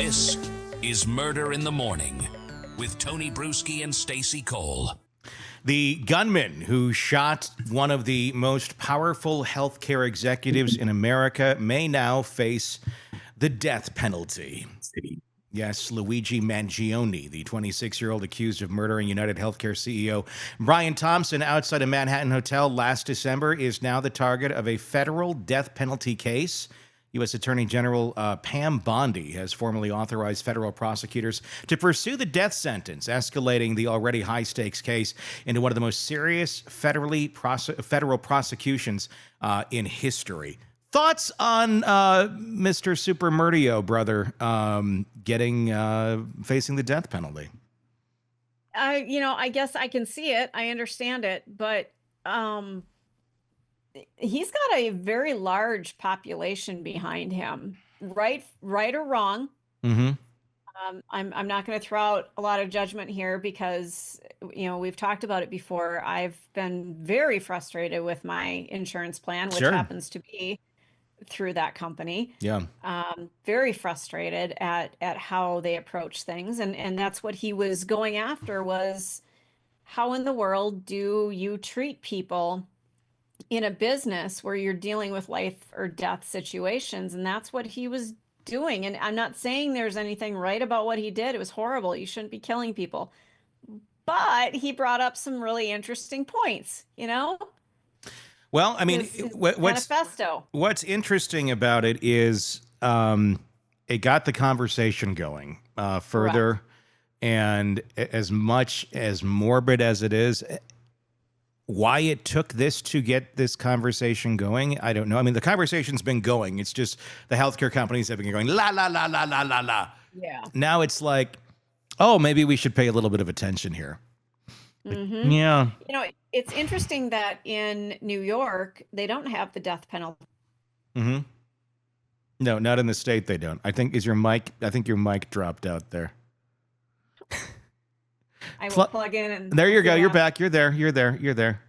This is Murder in the Morning with Tony Bruschi and Stacey Cole. The gunman who shot one of the most powerful healthcare executives in America may now face the death penalty. Yes, Luigi Mangione, the 26-year-old accused of murdering UnitedHealthcare CEO Brian Thompson outside a Manhattan hotel last December, is now the target of a federal death penalty case. U.S. Attorney General Pam Bondi has formally authorized federal prosecutors to pursue the death sentence, escalating the already high-stakes case into one of the most serious federal prosecutions in history. Thoughts on Mr. Super Murdio, brother, facing the death penalty? I guess I can see it. I understand it, but he's got a very large population behind him, right or wrong. Mm-hmm. I'm not going to throw out a lot of judgment here because, we've talked about it before. I've been very frustrated with my insurance plan, which happens to be through that company. Yeah. Very frustrated at how they approach things. And that's what he was going after, was how in the world do you treat people in a business where you're dealing with life or death situations? And that's what he was doing. And I'm not saying there's anything right about what he did. It was horrible. You shouldn't be killing people. But he brought up some really interesting points, Well, I mean, his manifesto. What's interesting about it is it got the conversation going further. Correct. And as much as morbid as it is, why it took this to get this conversation going, I don't know. I mean, the conversation's been going. It's just the healthcare companies have been going, la, la, la, la, la, la, la. Yeah. Now it's like, oh, maybe we should pay a little bit of attention here. Mm-hmm. Yeah. It's interesting that in New York, they don't have the death penalty. Mm-hmm. No, not in the state they don't. I think your mic dropped out there. I will plug in and there you go. You're back. You're there.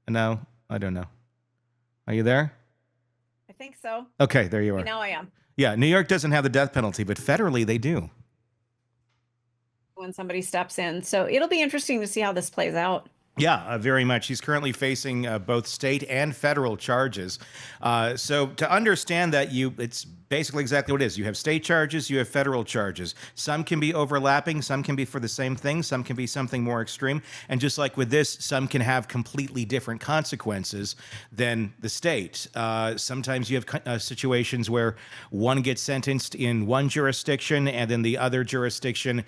No, I don't know. Are you there? I think so. Okay, there you are. Now I am. Yeah, New York doesn't have the death penalty, but federally they do. When somebody steps in. So it'll be interesting to see how this plays out. Yeah, very much. He's currently facing both state and federal charges. So to understand that, it's basically exactly what it is. You have state charges, you have federal charges. Some can be overlapping, some can be for the same thing, some can be something more extreme. And just like with this, some can have completely different consequences than the state. Sometimes you have situations where one gets sentenced in one jurisdiction and then the other jurisdiction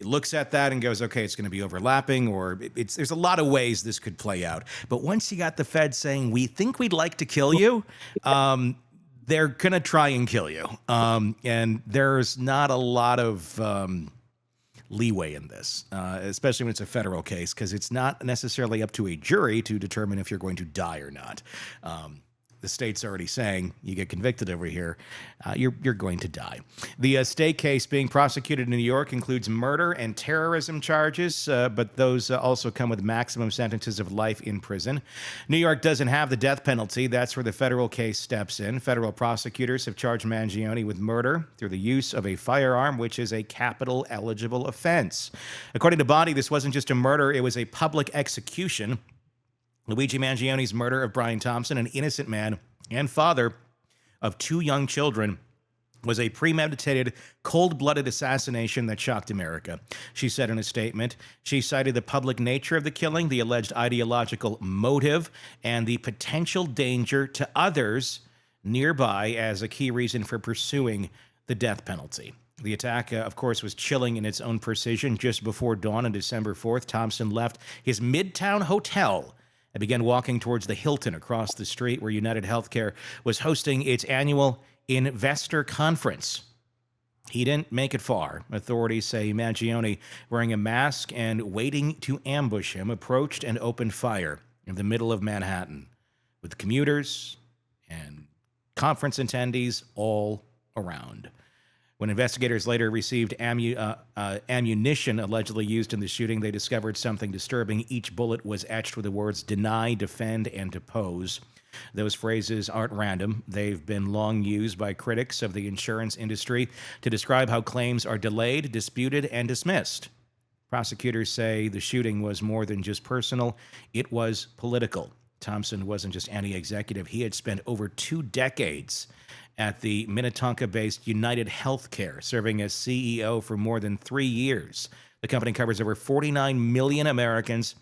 looks at that and goes, okay, it's going to be overlapping, or there's a lot of ways this could play out. But once you got the Fed saying, we think we'd like to kill you, they're going to try and kill you. And there's not a lot of leeway in this, especially when it's a federal case, because it's not necessarily up to a jury to determine if you're going to die or not. The state's already saying you get convicted over here, you're going to die. The state case being prosecuted in New York includes murder and terrorism charges, but those also come with maximum sentences of life in prison. New York doesn't have the death penalty. That's where the federal case steps in. Federal prosecutors have charged Mangione with murder through the use of a firearm, which is a capital eligible offense. According to Bondi, this wasn't just a murder, it was a public execution. Luigi Mangione's murder of Brian Thompson, an innocent man and father of two young children, was a premeditated, cold-blooded assassination that shocked America, she said in a statement. She cited the public nature of the killing, the alleged ideological motive, and the potential danger to others nearby as a key reason for pursuing the death penalty. The attack, of course, was chilling in its own precision. Just before dawn on December 4th, Thompson left his Midtown hotel and began walking towards the Hilton across the street where UnitedHealthcare was hosting its annual investor conference. He didn't make it far. Authorities say Mangione, wearing a mask and waiting to ambush him, approached and opened fire in the middle of Manhattan, with commuters and conference attendees all around. When investigators later received ammunition allegedly used in the shooting, they discovered something disturbing. Each bullet was etched with the words "deny, defend, and depose." Those phrases aren't random. They've been long used by critics of the insurance industry to describe how claims are delayed, disputed, and dismissed. Prosecutors say the shooting was more than just personal, it was political. Thompson wasn't just any executive, he had spent over 2 decades at the Minnetonka-based UnitedHealthcare, serving as CEO for more than 3 years. The company covers over 49 million Americans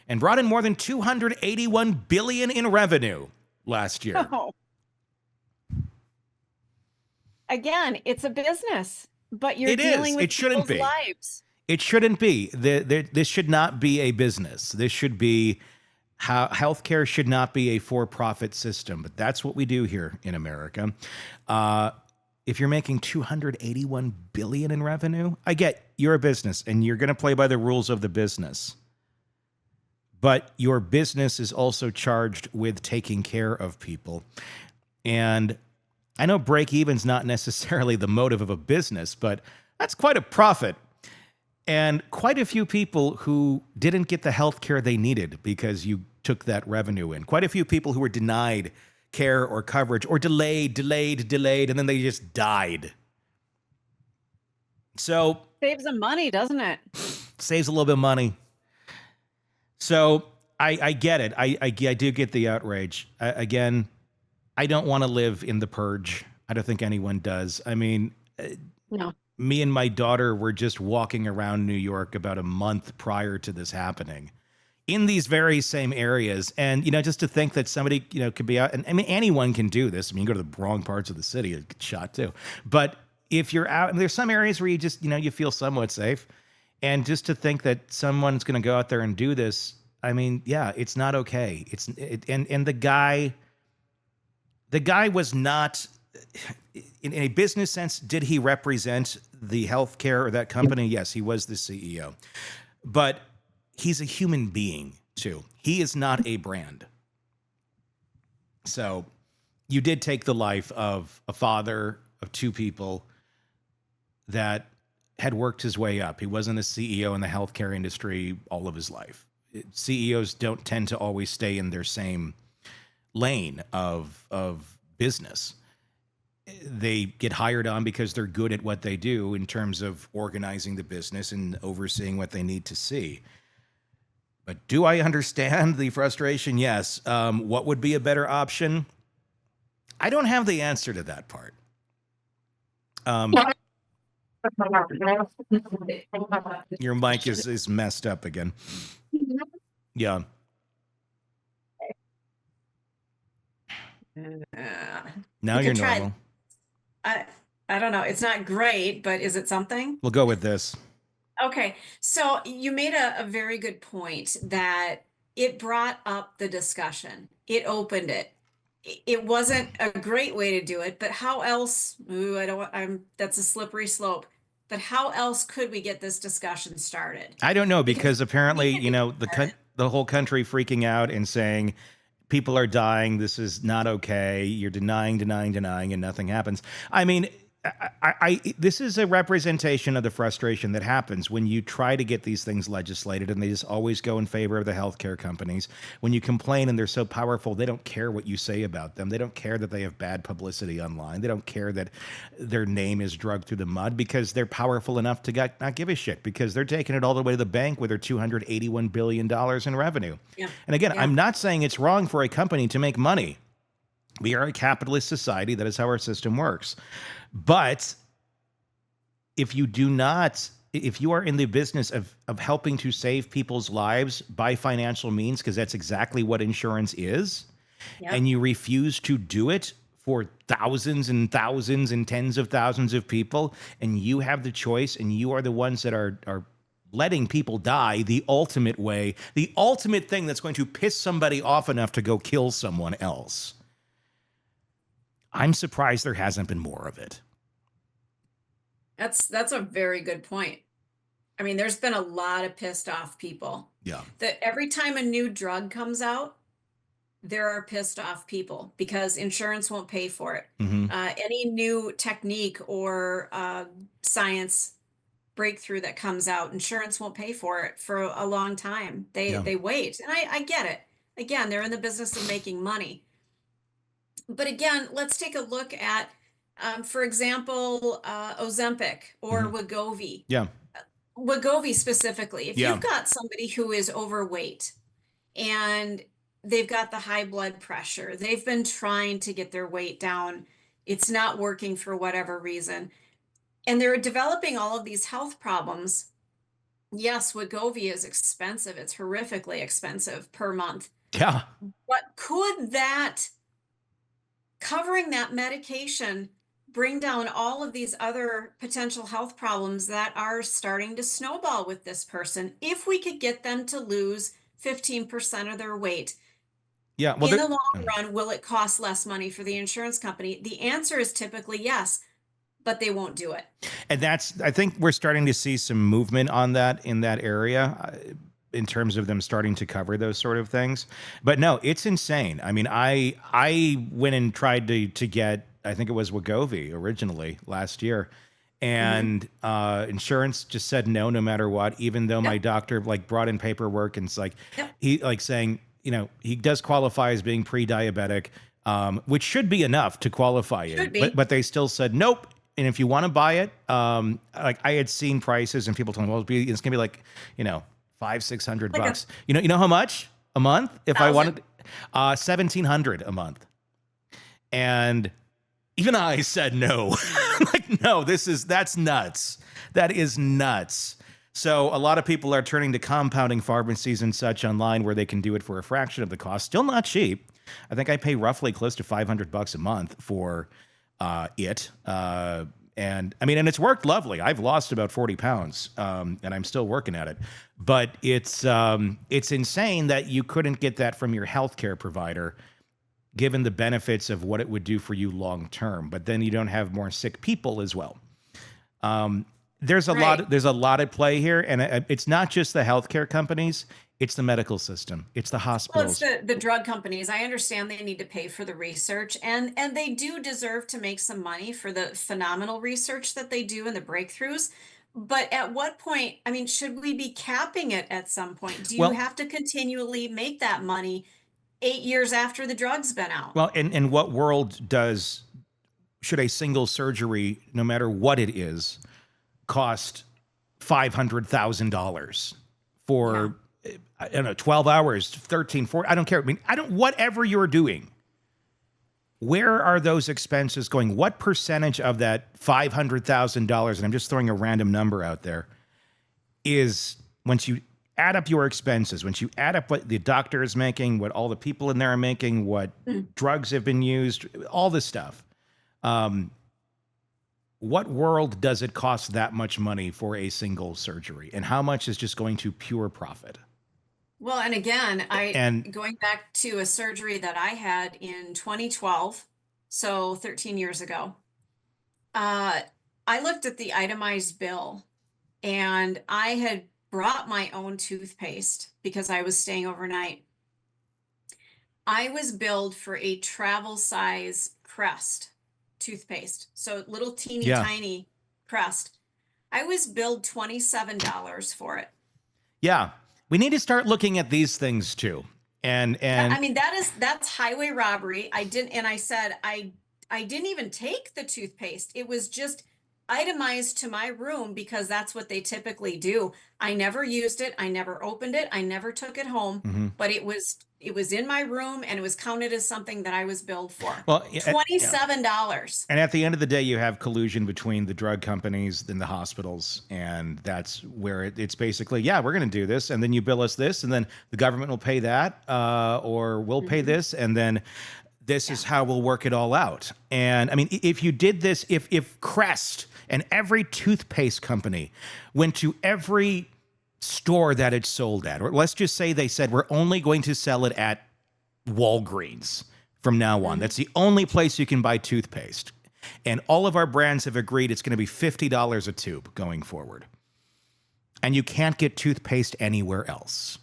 and brought in more than $281 billion in revenue last year. Oh. Again, it's a business, but you're dealing with people's lives. It shouldn't be. This should not be a business. This should be how healthcare should not be a for-profit system. But that's what we do here in America. If you're making $281 billion in revenue, I get you're a business and you're going to play by the rules of the business. But your business is also charged with taking care of people. And I know break even's not necessarily the motive of a business, but that's quite a profit. And quite a few people who didn't get the health care they needed because you took that revenue in. Quite a few people who were denied care or coverage or delayed, and then they just died. So saves them money, doesn't it? Saves a little bit of money. So I get it. I do get the outrage. Again, I don't want to live in the purge. I don't think anyone does. I mean, no. Me and my daughter were just walking around New York about a month prior to this happening in these very same areas. And, just to think that somebody, could be out, and I mean, anyone can do this. I mean, you go to the wrong parts of the city, you get shot too. But if you're out, and there's some areas where you just, you feel somewhat safe. And just to think that someone's going to go out there and do this, I mean, yeah, it's not okay. And the guy was not, in a business sense, did he represent the healthcare or that company? Yes, he was the CEO. But he's a human being, too. He is not a brand. So you did take the life of a father of 2 people that had worked his way up. He wasn't a CEO in the healthcare industry all of his life. CEOs don't tend to always stay in their same lane of business. They get hired on because they're good at what they do in terms of organizing the business and overseeing what they need to see. But do I understand the frustration? Yes. What would be a better option? I don't have the answer to that part. Your mic is messed up again. Yeah. Now you're normal. I don't know. It's not great, but is it something? We'll go with this. Okay. So you made a very good point that it brought up the discussion. It opened it. It wasn't a great way to do it, but how else? That's a slippery slope. But how else could we get this discussion started? I don't know, because apparently, the whole country freaking out and saying people are dying. This is not okay. You're denying, and nothing happens. I mean, this is a representation of the frustration that happens when you try to get these things legislated and they just always go in favor of the healthcare companies. When you complain and they're so powerful, they don't care what you say about them. They don't care that they have bad publicity online. They don't care that their name is dragged through the mud because they're powerful enough to not give a shit, because they're taking it all the way to the bank with their $281 billion in revenue. Yeah. And again, I'm not saying it's wrong for a company to make money. We are a capitalist society. That is how our system works. But if you are in the business of helping to save people's lives by financial means, because that's exactly what insurance is, and you refuse to do it for thousands and thousands and tens of thousands of people, and you have the choice, and you are the ones that are letting people die the ultimate way, the ultimate thing that's going to piss somebody off enough to go kill someone else. I'm surprised there hasn't been more of it. That's a very good point. I mean, there's been a lot of pissed off people. Yeah. That every time a new drug comes out, there are pissed off people because insurance won't pay for it. Mm-hmm. Any new technique or science breakthrough that comes out, insurance won't pay for it for a long time. They wait. And I get it. Again, they're in the business of making money. But again, let's take a look at, for example, Ozempic or Hmm. Wegovy. Yeah. Wegovy specifically, if Yeah. you've got somebody who is overweight and they've got the high blood pressure, they've been trying to get their weight down, it's not working for whatever reason, and they're developing all of these health problems. Yes, Wegovy is expensive. It's horrifically expensive per month. Yeah. But could that covering that medication bring down all of these other potential health problems that are starting to snowball with this person if we could get them to lose 15% of their weight? Yeah. Well, In the long run, will it cost less money for the insurance company? The answer is typically yes, but they won't do it. and I think we're starting to see some movement on that in that area. In terms of them starting to cover those sort of things. But no, it's insane. I mean, I went and tried to get, I think it was Wegovy originally last year, and insurance just said no matter what, even though my Yep. doctor like brought in paperwork, and it's like Yep. he like saying, he does qualify as being pre-diabetic, which should be enough to qualify you, Should but be. they still said nope. And if you want to buy it, like I had seen prices and people told me, well, it's gonna be like, 500-600 Like a bucks. You know how much a month if I thousand. wanted? 1,700 a month. And even I said no. Like, no, that's nuts. That is nuts. So a lot of people are turning to compounding pharmacies and such online where they can do it for a fraction of the cost. Still not cheap. I think I pay roughly close to 500 bucks a month for it. And I mean, and it's worked lovely. I've lost about 40 pounds, and I'm still working at it. But it's insane that you couldn't get that from your healthcare provider, given the benefits of what it would do for you long term. But then you don't have more sick people as well. There's a Right. lot at play here, and it's not just the healthcare companies; it's the medical system, it's the Well, it's hospitals. the drug companies. I understand they need to pay for the research, and they do deserve to make some money for the phenomenal research that they do and the breakthroughs. But at what point, I mean, should we be capping it at some point? Do you Well, have to continually make that money 8 years after the drug's been out? well, in what world should a single surgery, no matter what it is, cost $500,000 Yeah. for, I don't know, 12 hours, 13, 14, I don't care. I mean, whatever you're doing, where are those expenses going? What percentage of that $500,000, and I'm just throwing a random number out there, is, once you add up your expenses, once you add up what the doctor is making, what all the people in there are making, what drugs have been used, all this stuff, what world does it cost that much money for a single surgery? And how much is just going to pure profit? Well, and again, And going back to a surgery that I had in 2012, so 13 years ago, uh, I looked at the itemized bill and I had brought my own toothpaste because I was staying overnight. I was billed for a travel size Crest toothpaste, so little teeny yeah, tiny Crest. I was billed $27 for it. yeah, we need to start looking at these things too. And I mean, that's highway robbery. I said I didn't even take the toothpaste. It was just itemized to my room because that's what they typically do. I never used it. I never opened it. I never took it home, mhm. but it was in my room and it was counted as something that I was billed for. Well, yeah. $27. And at the end of the day, you have collusion between the drug companies and the hospitals. And that's where it's basically, yeah, we're going to do this. And then you bill us this. And then the government will pay that, or we'll pay this. And then this is how we'll work it all out. And I mean, if you did this, if Crest and every toothpaste company went to every store that it's sold at, or let's just say they said, we're only going to sell it at Walgreens from now on. That's the only place you can buy toothpaste. And all of our brands have agreed it's going to be $50 a tube going forward. And you can't get toothpaste anywhere else.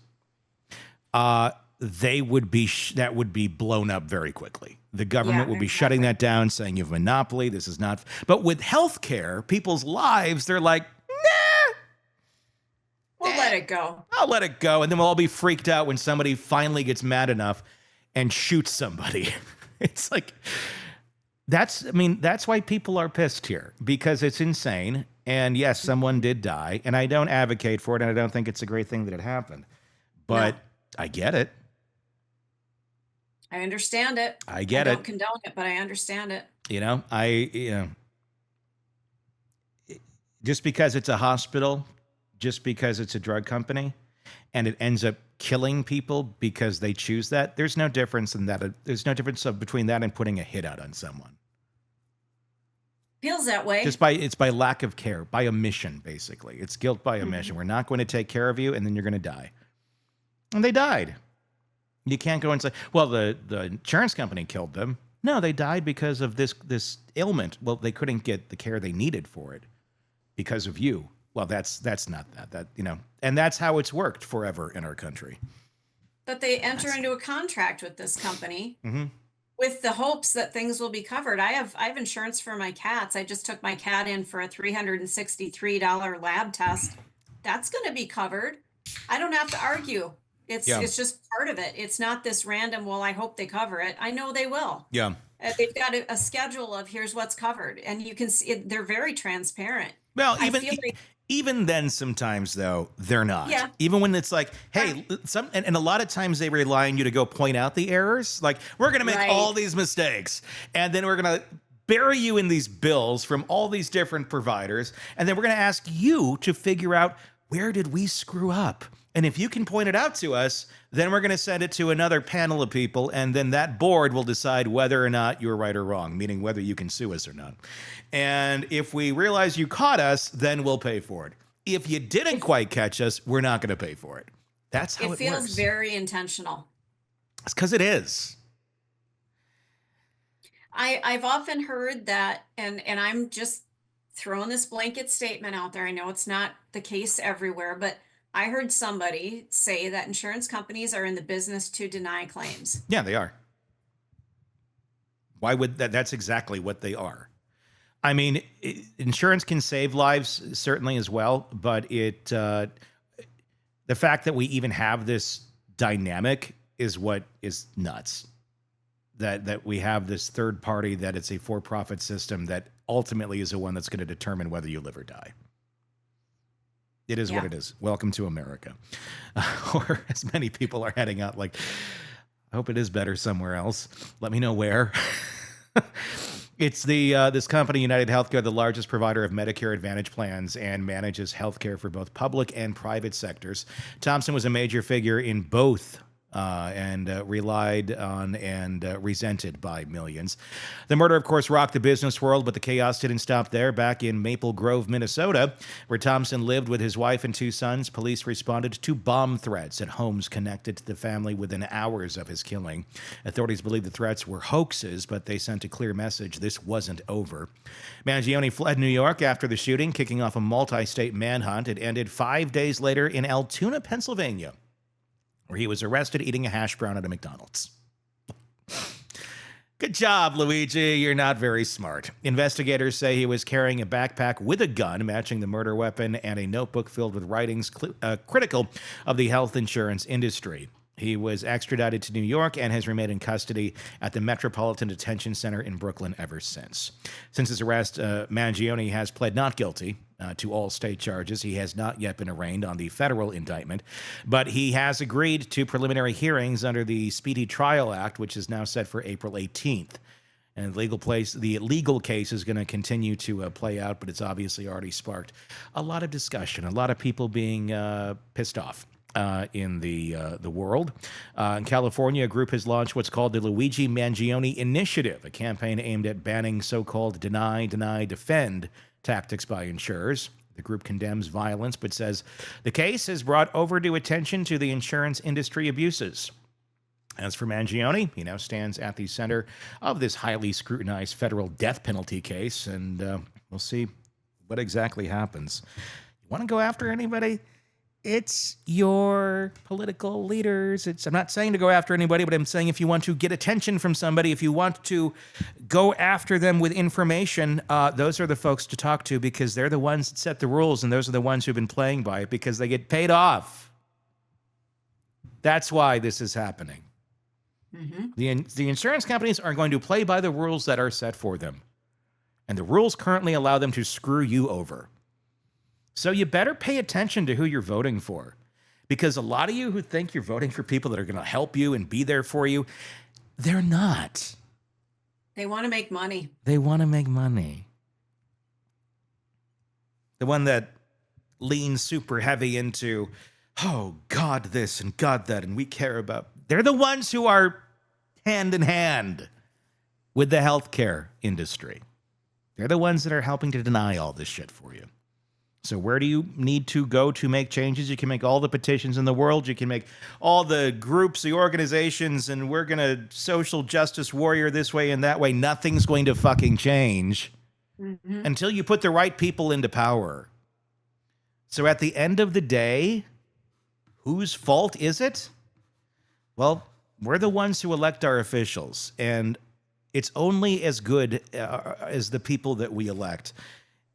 That would be blown up very quickly. The government Yeah, would be shutting that down, saying you have a monopoly. This is not. But with healthcare, people's lives, they're like, We'll let it go. I'll let it go. And then we'll all be freaked out when somebody finally gets mad enough and shoots somebody. It's like, that's why people are pissed here, because it's insane. And yes, someone did die, and I don't advocate for it, and I don't think it's a great thing that it happened. But No. I get it. I understand it. I get I it. don't condone it, but I understand it. Just because it's a hospital, just because it's a drug company, and it ends up killing people because they choose that, there's no difference in that. There's no difference between that and putting a hit out on someone. Feels that way. It's by lack of care, by omission, basically. It's guilt by omission. We're not going to take care of you, and then you're going to die. And they died. You can't go and say, well, the insurance company killed them. No, they died because of this ailment. Well, they couldn't get the care they needed for it because of you. Well, that's not that, and that's how it's worked forever in our country. But they enter into a contract with this company with the hopes that things will be covered. I have insurance for my cats. I just took my cat in for a $363 lab test. That's going to be covered. I don't have to argue. It's just part of it. It's not this random, well, I hope they cover it. I know they will. Yeah. They've got a schedule of here's what's covered, and you can see they're very transparent. Well, even then, sometimes though they're not. Yeah. Even when it's like, hey, and a lot of times they rely on you to go point out the errors. Like, we're going to make all these mistakes, and then we're going to bury you in these bills from all these different providers, and then we're going to ask you to figure out, where did we screw up? And if you can point it out to us, then we're going to send it to another panel of people, and then that board will decide whether or not you're right or wrong, meaning whether you can sue us or not. And if we realize you caught us, then we'll pay for it. If you didn't quite catch us, we're not going to pay for it. That's how it works. It feels very intentional. It's because it is. I've often heard that, and I'm just throwing this blanket statement out there. I know it's not the case everywhere, but I heard somebody say that insurance companies are in the business to deny claims. Yeah, they are. Why would that? That's exactly what they are. I mean, insurance can save lives, certainly, as well, but the fact that we even have this dynamic is what is nuts. That we have this third party, that it's a for-profit system that ultimately is the one that's going to determine whether you live or die. It is what it is. Welcome to America. Or as many people are heading out, like, I hope it is better somewhere else. Let me know where. It's this company, UnitedHealthcare, the largest provider of Medicare Advantage plans and manages healthcare for both public and private sectors. Thompson was a major figure in both and relied on and resented by millions. The murder, of course, rocked the business world, but the chaos didn't stop there. Back in Maple Grove, Minnesota, where Thompson lived with his wife and two sons, police responded to bomb threats at homes connected to the family within hours of his killing. Authorities believe the threats were hoaxes, but they sent a clear message: this wasn't over. Mangione fled New York after the shooting, kicking off a multi-state manhunt. It ended 5 days later in Altoona, Pennsylvania, where he was arrested eating a hash brown at a McDonald's. Good job, Luigi. You're not very smart. Investigators say he was carrying a backpack with a gun matching the murder weapon and a notebook filled with writings critical of the health insurance industry. He was extradited to New York and has remained in custody at the Metropolitan Detention Center in Brooklyn ever since. Since his arrest, Mangione has pled not guilty to all state charges. He has not yet been arraigned on the federal indictment, but he has agreed to preliminary hearings under the Speedy Trial Act, which is now set for April 18th. And the legal case is going to continue to play out, but it's obviously already sparked a lot of discussion, a lot of people being pissed off in the world. In California, a group has launched what's called the Luigi Mangione Initiative, a campaign aimed at banning so-called deny, defend tactics by insurers. The group condemns violence, but says the case has brought overdue attention to the insurance industry abuses. As for Mangione, he now stands at the center of this highly scrutinized federal death penalty case, and we'll see what exactly happens. You want to go after anybody? It's your political leaders. I'm not saying to go after anybody, but I'm saying if you want to get attention from somebody, if you want to go after them with information, those are the folks to talk to, because they're the ones that set the rules, and those are the ones who've been playing by it because they get paid off. That's why this is happening. The insurance companies are going to play by the rules that are set for them. And the rules currently allow them to screw you over. So you better pay attention to who you're voting for. Because a lot of you who think you're voting for people that are going to help you and be there for you, they're not. They want to make money. They want to make money. The one that leans super heavy into, oh, God this and God that, and we care about. They're the ones who are hand in hand with the healthcare industry. They're the ones that are helping to deny all this shit for you. So where do you need to go to make changes? You can make all the petitions in the world. You can make all the groups, the organizations, and we're going to social justice warrior this way and that way. Nothing's going to fucking change until you put the right people into power. So at the end of the day, whose fault is it? Well, we're the ones who elect our officials, and it's only as good as the people that we elect.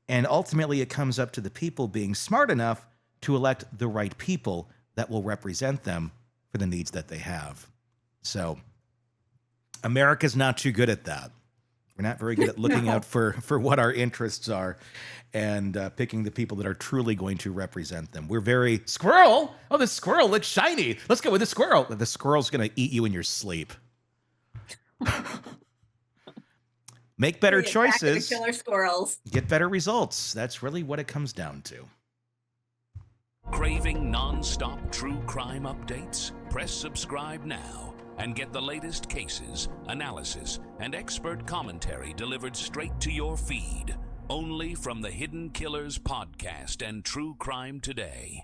And ultimately, it comes up to the people being smart enough to elect the right people that will represent them for the needs that they have. So America's not too good at that. We're not very good at looking out for what our interests are and picking the people that are truly going to represent them. We're very, squirrel? Oh, the squirrel looks shiny. Let's go with the squirrel. The squirrel's going to eat you in your sleep. Make better choices. Killer squirrels. Get better results. That's really what it comes down to. Craving non-stop true crime updates? Press subscribe now and get the latest cases, analysis, and expert commentary delivered straight to your feed. Only from the Hidden Killers podcast and True Crime Today.